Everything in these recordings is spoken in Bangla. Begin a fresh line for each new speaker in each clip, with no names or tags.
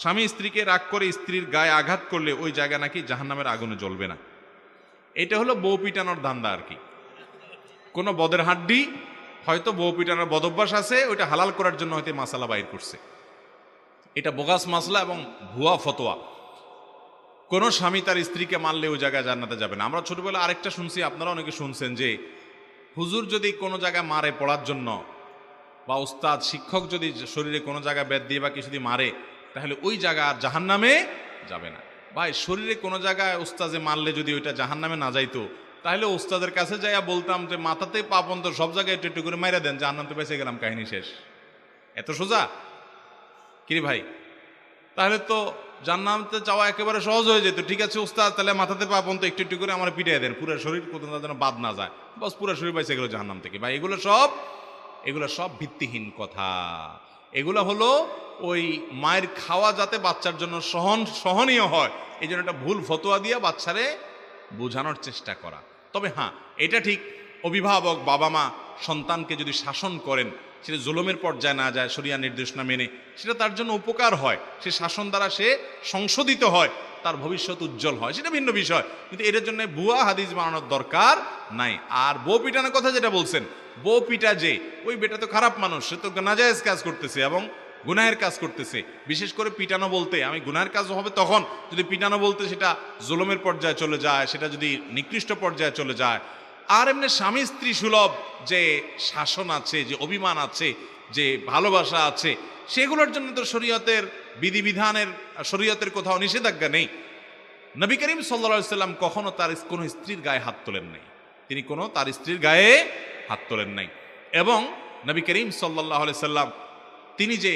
স্বামী স্ত্রীকে রাগ করে স্ত্রীর গায়ে আঘাত করলে ওই জায়গা নাকি জাহান্নামের আগুনে জ্বলবে না। এটা হলো বউ পিটানোর ধান্দা আর কি। কোনো বদের হাড্ডি হয়তো বউ পিটানোর বদভ্যাস আছে, ওইটা হালাল করার জন্য হয়তো মাসালা বাইর করছে। এটা বোগাস মাসলা এবং ভুয়া ফতোয়া। কোন স্বামী তার স্ত্রীকে মারলে ওই জায়গায় জান্নাতে যাবে না। আমরা ছোটবেলা আরেকটা শুনছি, আপনারা অনেকে শুনছেন, যে হুজুর যদি কোনো জায়গায় মারে পড়ার জন্য, বা উস্তাদ শিক্ষক যদি শরীরে কোনো জায়গায় বেদ দিয়ে বা কিছু দিয়ে মারে, তাহলে ওই জায়গা আর জাহান্নামে যাবে না। ভাই, শরীরে কোনো জায়গায় উস্তাদে মারলে যদি ওইটা জাহান্নামে না যাইতো, তাহলে উস্তাদের কাছে যাইয়া বলতাম যে মাথাতে পা পর্যন্ত সব জায়গায় একটু একটু করে মাইরা দেন, জাহান্নাম তো বেঁচে গেলাম, কাহিনী শেষ। এত সোজা কি ভাই? তাহলে তো জান্নাতে যাওয়া একেবারে সহজ হয়ে যেত। ঠিক আছে উস্তাদ, তাহলে মাথাতে পা পর্যন্ত একটু একটু করে আমার পিটিয়ে দেন, পুরো শরীর কোথাও যেন বাদ না যায়, বাস পুরো শরীর বেঁচে গেল জাহান্নাম থেকে। ভাই, এগুলো সব ভিত্তিহীন কথা। এগুলো হলো ওই মায়ের খাওয়া যাতে বাচ্চার জন্য সহনীয় হয়, এই জন্য একটা ভুল ফতোয়া দিয়া বাচ্চারে বোঝানোর চেষ্টা করা। তবে হ্যাঁ, এটা ঠিক, অভিভাবক বাবা মা সন্তানকে যদি শাসন করেন, সেটা জুলুমের পর্যায়ে না যায়, শরিয়া নির্দেশনা মেনে, সেটা তার জন্য উপকার হয়, সে শাসন দ্বারা সে সংশোধিত হয়, তার ভবিষ্যৎ উজ্জ্বল হয়, সেটা ভিন্ন বিষয়। কিন্তু এর জন্য ভুয়া হাদিস বানানোর দরকার নাই। আর বউ পিটানোর কথা যেটা বলছেন, বউ পিটা যে ওই বেটা তো খারাপ মানুষ, সে তো নাজায়েজ কাজ করতেছে এবং গুনাহের কাজ করতেছে। বিশেষ করে পিটানো বলতে আমি গুনাহের কাজ হবে তখন যদি পিটানো বলতে সেটা জুলুমের পর্যায়ে চলে যায়, সেটা যদি নিকৃষ্ট পর্যায়ে চলে যায়। আর এমনি স্বামী স্ত্রী সুলভ যে শাসন আছে, যে অভিমান আছে, যে ভালোবাসা আছে, সেগুলোর জন্য তো শরীয়তের বিধিবিধানের, শরীয়তের কোথাও নিষেধাজ্ঞা নেই। নবী করিম সাল্লাল্লাহু আলাইহি সাল্লাম কখনো তার কোনো স্ত্রীর গায়ে হাত তোলেন নাই, তিনি কোনো তার স্ত্রীর গায়ে হাত তোলেন নাই। এবং নবী করিম সাল্লাল্লাহু আলাইহি সাল্লাম তিনি যে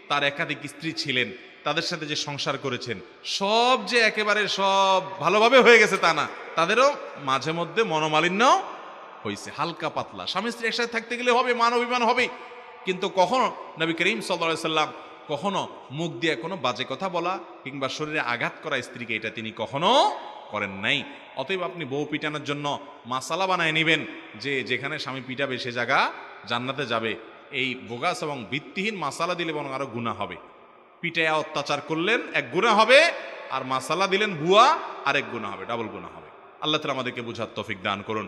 তার একাধিক স্ত্রী ছিলেন, তাদের সাথে যে সংসার করেছেন, সব যে একেবারে সব ভালোভাবে হয়ে গেছে তা না, তাদেরও মাঝে মধ্যে মনোমালিন্য হয়েছে, হালকা পাতলা। স্বামী স্ত্রী একসাথে থাকতে গেলে হবে, মান অভিমান হবে, কিন্তু কখনো নবী করিম সাল্লাল্লাহু আলাইহি সাল্লাম কখনো মুখ দিয়ে কোনো বাজে কথা বলা কিংবা শরীরে আঘাত করা স্ত্রীকে, এটা তিনি কখনো করেন নাই। অতএব আপনি বউ পিটানোর জন্য মাসালা বানায় নেবেন যে যেখানে স্বামী পিটাবে সে জায়গা জান্নাতে যাবে, এই বোগাস এবং ভিত্তিহীন মাসালা দিলে বরং আরো গুনাহ হবে। পিটায়া অত্যাচার করলেন এক গুনাহ হবে, আর মাসালা দিলেন ভুয়া আরেক গুনাহ হবে, ডাবল গুনাহ হবে। আল্লাহ তাআলা আমাদেরকে বুঝার তৌফিক দান করুন।